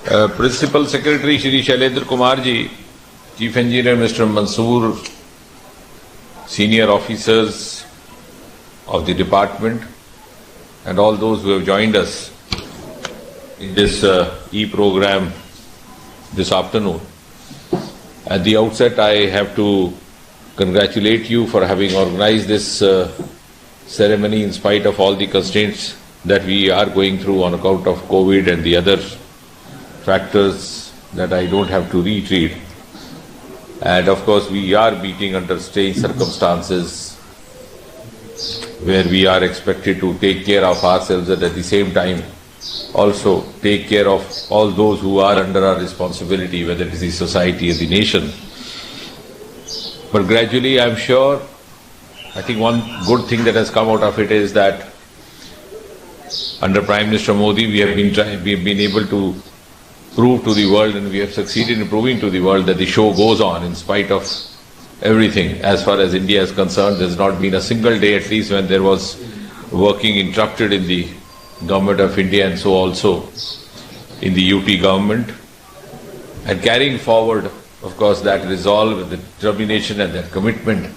Principal Secretary Shri Shailendra Kumar ji, Chief Engineer Mr. Mansoor, senior officers of the department, and all those who have joined us in this e-program this afternoon. At the outset, I have to congratulate you for having organized this ceremony in spite of all the constraints that we are going through on account of COVID and the other factors that I don't have to retreat. And of course, we are meeting under strange circumstances where we are expected to take care of ourselves and at the same time also take care of all those who are under our responsibility, whether it is the society or the nation. But gradually, I'm sure, I think one good thing that has come out of it is that under Prime Minister Modi, we have been able to prove to the world, and we have succeeded in proving to the world that the show goes on in spite of everything. As far as India is concerned, there's not been a single day at least when there was working interrupted in the Government of India and so also in the UT government. And carrying forward, of course, that resolve, the determination and that commitment,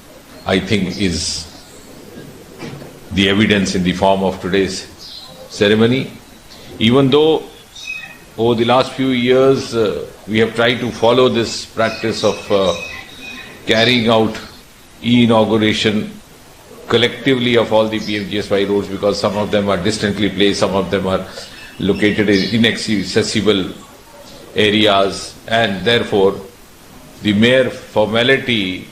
I think is the evidence in the form of today's ceremony. Even though over the last few years we have tried to follow this practice of carrying out e-inauguration collectively of all the PMGSY roads, because some of them are distantly placed, some of them are located in inaccessible areas, and therefore the mere formality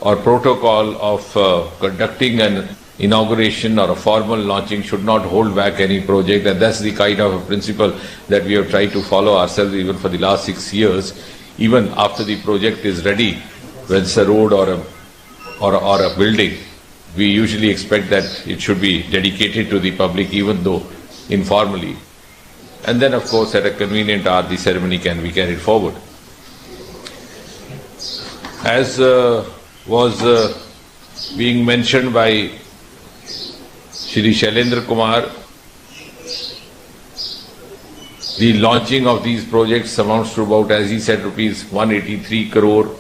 or protocol of conducting an inauguration or a formal launching should not hold back any project, and that's the kind of a principle that we have tried to follow ourselves even for the last 6 years. Even after the project is ready, whether it's a road or a building, we usually expect that it should be dedicated to the public, even though informally. And then, of course, at a convenient hour, the ceremony can be carried forward. As was being mentioned by Shri Shailendra Kumar, the launching of these projects amounts to about, as he said, rupees 183 crore.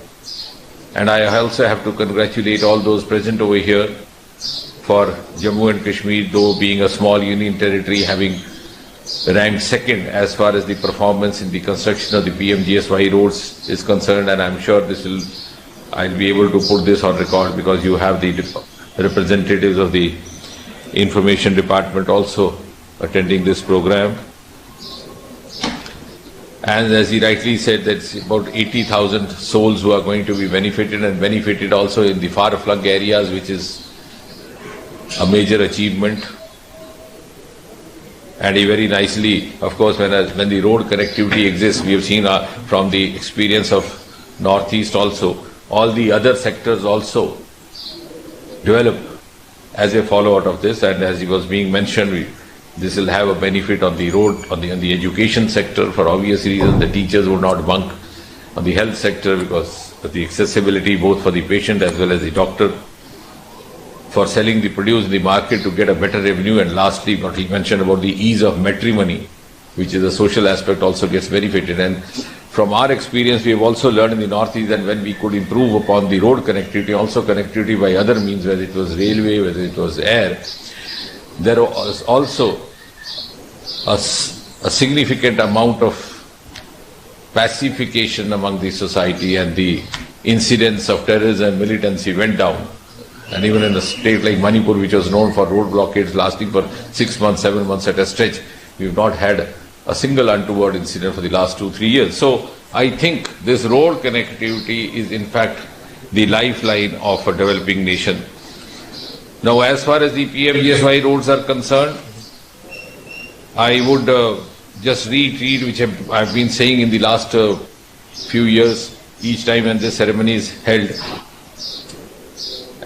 And I also have to congratulate all those present over here for Jammu and Kashmir, though being a small union territory, having ranked second as far as the performance in the construction of the PMGSY roads is concerned. And I'm sure I'll be able to put this on record because you have the representatives of the Information Department also attending this program. And as he rightly said, that's about 80,000 souls who are going to be benefited, and benefited also in the far-flung areas, which is a major achievement. And he very nicely, of course, when the road connectivity exists, we have seen from the experience of Northeast also, all the other sectors also develop as a follow-out of this. And as it was being mentioned, this will have a benefit on the road, on the education sector. For obvious reasons, the teachers would not bunk. On the health sector, because of the accessibility both for the patient as well as the doctor. For selling the produce in the market to get a better revenue. And lastly, what he mentioned about the ease of matrimony, which is a social aspect, also gets benefited. And from our experience, we have also learned in the Northeast that when we could improve upon the road connectivity, also connectivity by other means, whether it was railway, whether it was air, there was also a significant amount of pacification among the society, and the incidents of terrorism and militancy went down. And even in a state like Manipur, which was known for road blockades lasting for 6 months, 7 months at a stretch, we have not had a single untoward incident for the last 2-3 years. So I think this road connectivity is in fact the lifeline of a developing nation. Now, as far as the PMGSY roads are concerned, I would just read which I've been saying in the last few years, each time when this ceremony is held.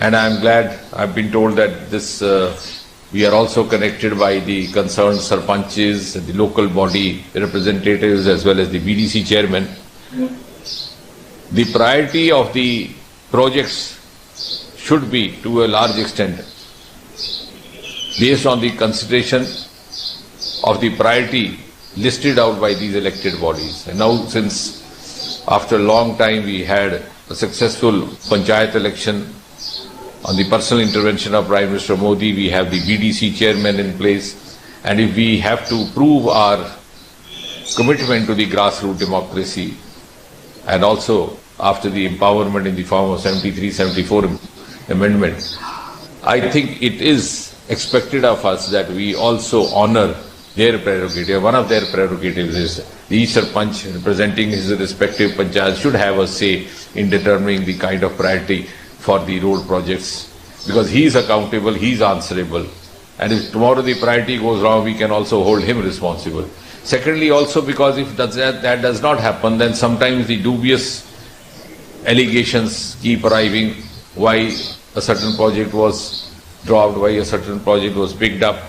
And I'm glad I've been told that this we are also connected by the concerned sarpanches, the local body representatives, as well as the BDC chairman. The priority of the projects should be, to a large extent, based on the consideration of the priority listed out by these elected bodies. And now, since after a long time we had a successful Panchayat election on the personal intervention of Prime Minister Modi, we have the BDC chairman in place, and if we have to prove our commitment to the grassroots democracy, and also after the empowerment in the form of 73-74 amendment, I think it is expected of us that we also honor their prerogative. One of their prerogatives is each Sarpanch representing his respective panchayat should have a say in determining the kind of priority for the road projects, because he is accountable, he is answerable, and if tomorrow the priority goes wrong, we can also hold him responsible. Secondly, also because if that does not happen, then sometimes the dubious allegations keep arriving, why a certain project was dropped, why a certain project was picked up.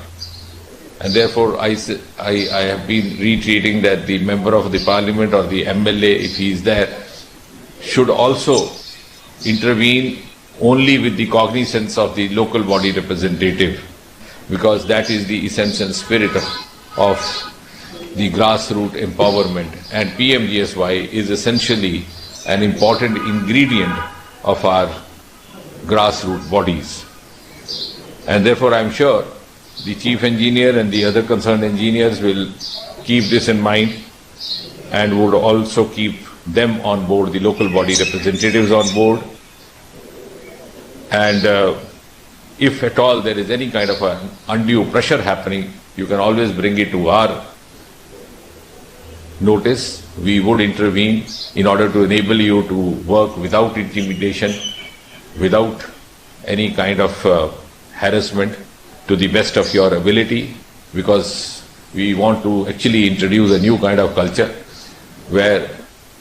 And therefore, I have been reiterating that the member of the parliament or the MLA, if he is there, should also intervene only with the cognizance of the local body representative, because that is the essence and spirit of the grassroots empowerment. And PMGSY is essentially an important ingredient of our grassroots bodies. And therefore, I am sure the chief engineer and the other concerned engineers will keep this in mind and would also keep them on board, the local body representatives on board. And if at all there is any kind of an undue pressure happening, you can always bring it to our notice. We would intervene in order to enable you to work without intimidation, without any kind of harassment, to the best of your ability, because we want to actually introduce a new kind of culture where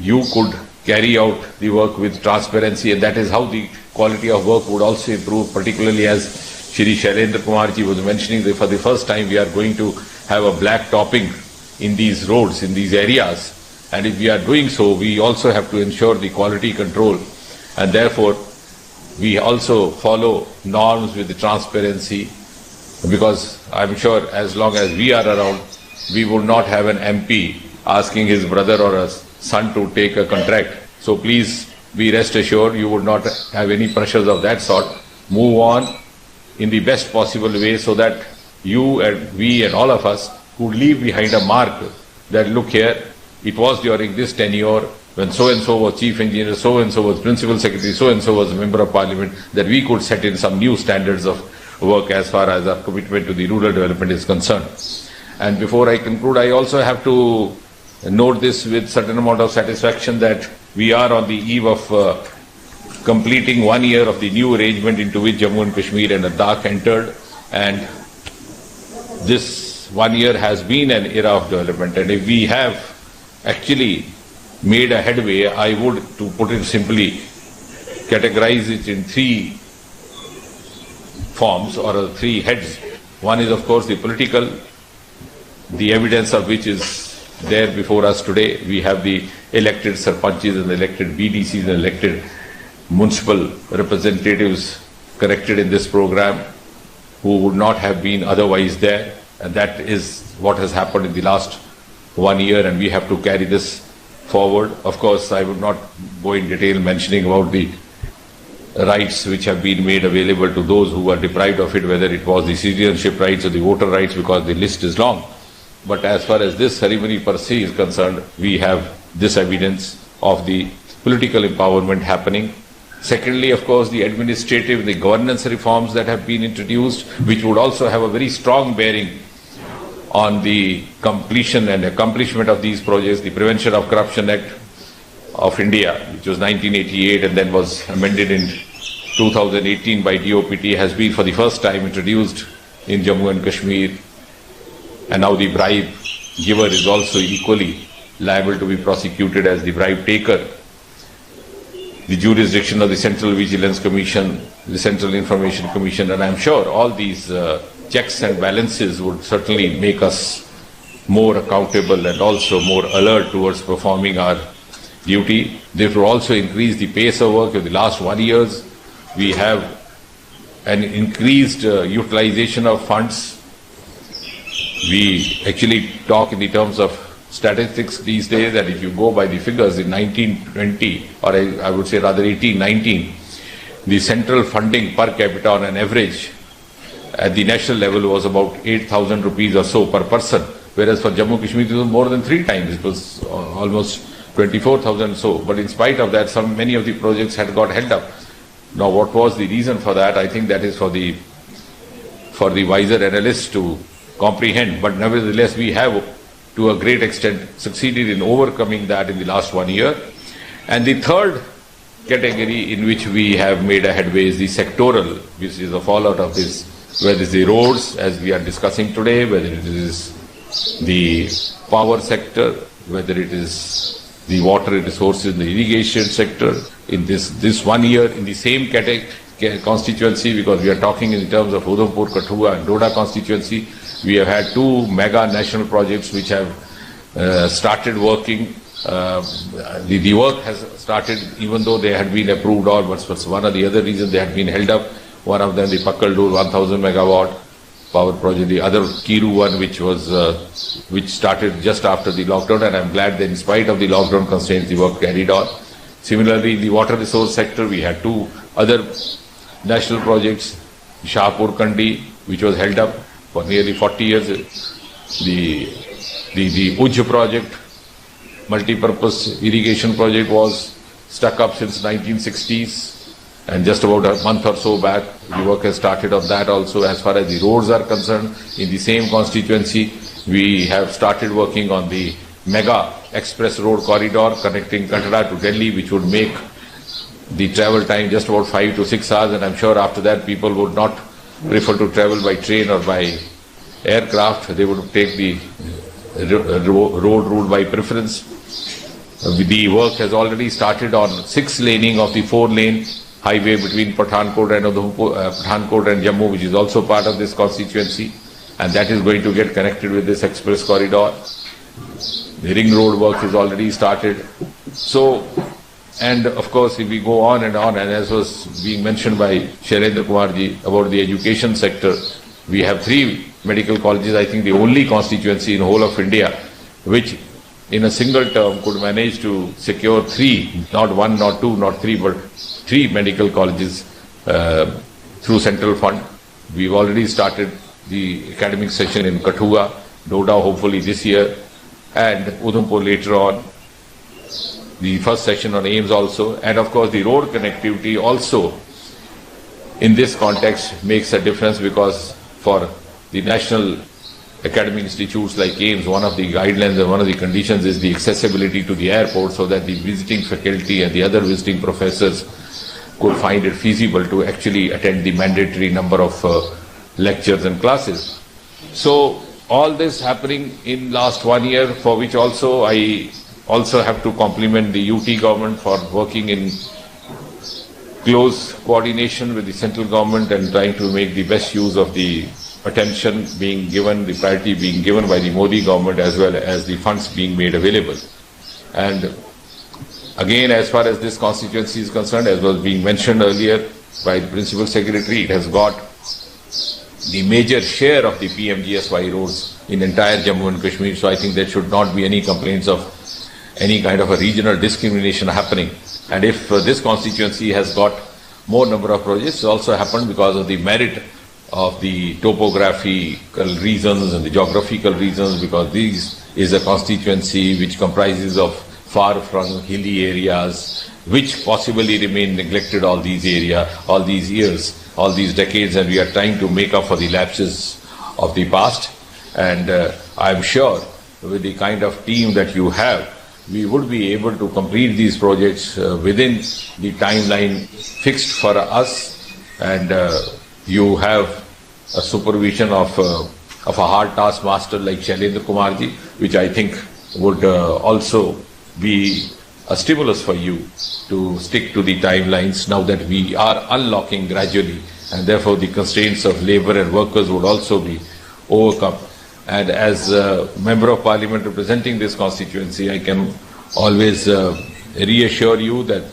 you could carry out the work with transparency, and that is how the quality of work would also improve, particularly as Shri Shailendra Kumar ji was mentioning that for the first time we are going to have a black topping in these roads, in these areas, and if we are doing so, we also have to ensure the quality control, and therefore we also follow norms with the transparency, because I'm sure as long as we are around, we would not have an MP asking his brother or a son to take a contract. So please be rest assured you would not have any pressures of that sort. Move on in the best possible way so that you and we and all of us could leave behind a mark that, look here, it was during this tenure when so-and-so was chief engineer, so-and-so was principal secretary, so-and-so was a member of parliament, that we could set in some new standards of work as far as our commitment to the rural development is concerned. And before I conclude, I also have to note this with certain amount of satisfaction that we are on the eve of completing 1 year of the new arrangement into which Jammu and Kashmir and Ladakh entered, and this 1 year has been an era of development. And if we have actually made a headway, I would, to put it simply, categorize it in three forms or three heads. One is, of course, the political, the evidence of which is there before us today. We have the elected sarpanches and the elected BDCs and elected municipal representatives corrected in this program who would not have been otherwise there, and that is what has happened in the last 1 year, and we have to carry this forward. Of course, I would not go in detail mentioning about the rights which have been made available to those who were deprived of it, whether it was the citizenship rights or the voter rights, because the list is long. But as far as this ceremony per se is concerned, we have this evidence of the political empowerment happening. Secondly, of course, the administrative, the governance reforms that have been introduced, which would also have a very strong bearing on the completion and accomplishment of these projects. The Prevention of Corruption Act of India, which was 1988 and then was amended in 2018 by DOPT, has been for the first time introduced in Jammu and Kashmir. And now the bribe giver is also equally liable to be prosecuted as the bribe taker. The jurisdiction of the Central Vigilance Commission, the Central Information Commission, and I'm sure all these checks and balances would certainly make us more accountable and also more alert towards performing our duty. Therefore, also increase the pace of work. In the last 1 year, we have an increased utilization of funds We actually talk in the terms of statistics these days, that if you go by the figures in 1920, or I would say rather 1819, the central funding per capita on an average at the national level was about 8,000 rupees or so per person, whereas for Jammu Kashmir it was more than 3 times. It was almost 24,000 or so. But in spite of that, many of the projects had got held up. Now, what was the reason for that? I think that is for the wiser analysts to comprehend. But nevertheless, we have, to a great extent, succeeded in overcoming that in the last 1 year. And the third category in which we have made a headway is the sectoral, which is a fallout of this, whether it's the roads, as we are discussing today, whether it is the power sector, whether it is the water resources in the irrigation sector. In this 1 year, in the same constituency, because we are talking in terms of Udhampur, Kathua and Doda constituency, we have had 2 mega national projects which have started working. The work has started, even though they had been approved all, but for one or the other reason they had been held up. One of them, the Pakkaldur 1000 megawatt power project, the other Kiru one, which started just after the lockdown, and I'm glad that in spite of the lockdown constraints, the work carried on. Similarly, in the water resource sector, we had 2 other national projects, Shahpur Kandi, which was held up for nearly 40 years, the Ujj project, multi-purpose irrigation project, was stuck up since 1960s. And just about a month or so back, the work has started on that also. As far as the roads are concerned, in the same constituency, we have started working on the mega express road corridor connecting Katra to Delhi, which would make the travel time just about 5 to 6 hours. And I'm sure after that, people would not prefer to travel by train or by aircraft. They would take the road route by preference. The work has already started on 6-laning of the 4-lane highway between Pathankot and Jammu, which is also part of this constituency, and that is going to get connected with this express corridor. The ring road work is already started. So, and of course, if we go on, and as was being mentioned by Shailendra Kumar ji about the education sector, we have 3 medical colleges, I think the only constituency in whole of India, which in a single term could manage to secure 3, not 1, not 2, not 3, but 3 medical colleges through central fund. We've already started the academic session in Kathua, Doda hopefully this year, and Udhampur later on. The first session on AIIMS also, and of course the road connectivity also in this context makes a difference, because for the national academic institutes like AIIMS, one of the guidelines and one of the conditions is the accessibility to the airport, so that the visiting faculty and the other visiting professors could find it feasible to actually attend the mandatory number of lectures and classes. So all this happening in last 1 year, for which also I also have to compliment the UT government for working in close coordination with the central government and trying to make the best use of the attention being given, the priority being given by the Modi government, as well as the funds being made available. And again, as far as this constituency is concerned, as was being mentioned earlier by the Principal Secretary, it has got the major share of the PMGSY roads in entire Jammu and Kashmir. So I think there should not be any complaints of any kind of a regional discrimination happening. And if this constituency has got more number of projects, it also happened because of the merit of the topographical reasons and the geographical reasons, because this is a constituency which comprises of far-flung hilly areas which possibly remain neglected all these years, all these decades, and we are trying to make up for the lapses of the past. And I'm sure with the kind of team that you have, we would be able to complete these projects within the timeline fixed for us, and you have a supervision of a hard task master like Shailendra Kumar ji, which I think would also be a stimulus for you to stick to the timelines now that we are unlocking gradually, and therefore the constraints of labor and workers would also be overcome. And as a Member of Parliament representing this constituency, I can always reassure you that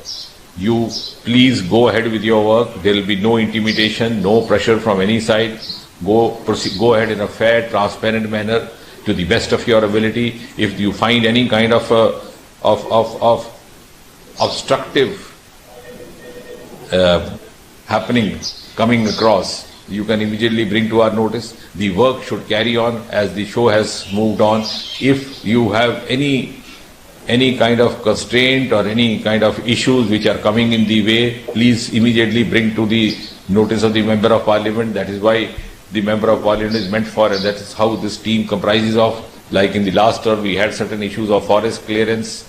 you please go ahead with your work. There will be no intimidation, no pressure from any side. go ahead in a fair, transparent manner to the best of your ability. If you find any kind of obstructive happening, coming across, you can immediately bring to our notice. The work should carry on as the show has moved on. If you have any kind of constraint or any kind of issues which are coming in the way, please immediately bring to the notice of the Member of Parliament. That is why the Member of Parliament is meant for, and that is how this team comprises of. Like in the last term, we had certain issues of forest clearance,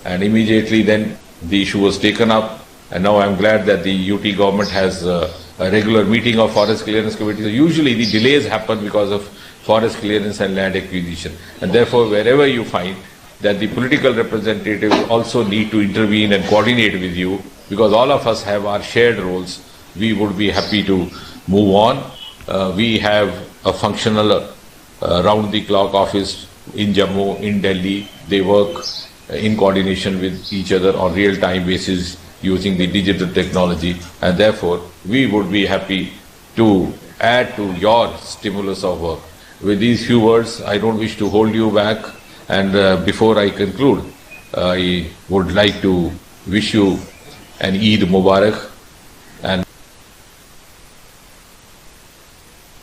and immediately then the issue was taken up. And now I'm glad that the UT government has a regular meeting of forest clearance committee. So usually the delays happen because of forest clearance and land acquisition. And therefore, wherever you find that the political representatives also need to intervene and coordinate with you, because all of us have our shared roles, we would be happy to move on. We have a functional round-the-clock office in Jammu, in Delhi. They work in coordination with each other on real-time basis using the digital technology, and therefore we would be happy to add to your stimulus of work. With these few words, I don't wish to hold you back, and before I conclude, I would like to wish you an Eid Mubarak, and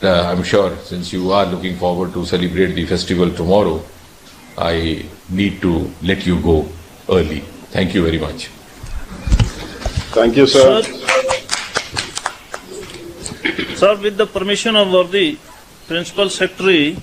I'm sure since you are looking forward to celebrate the festival tomorrow, I need to let you go early. Thank you very much. Thank you, sir. Sir, with the permission of the Principal Secretary,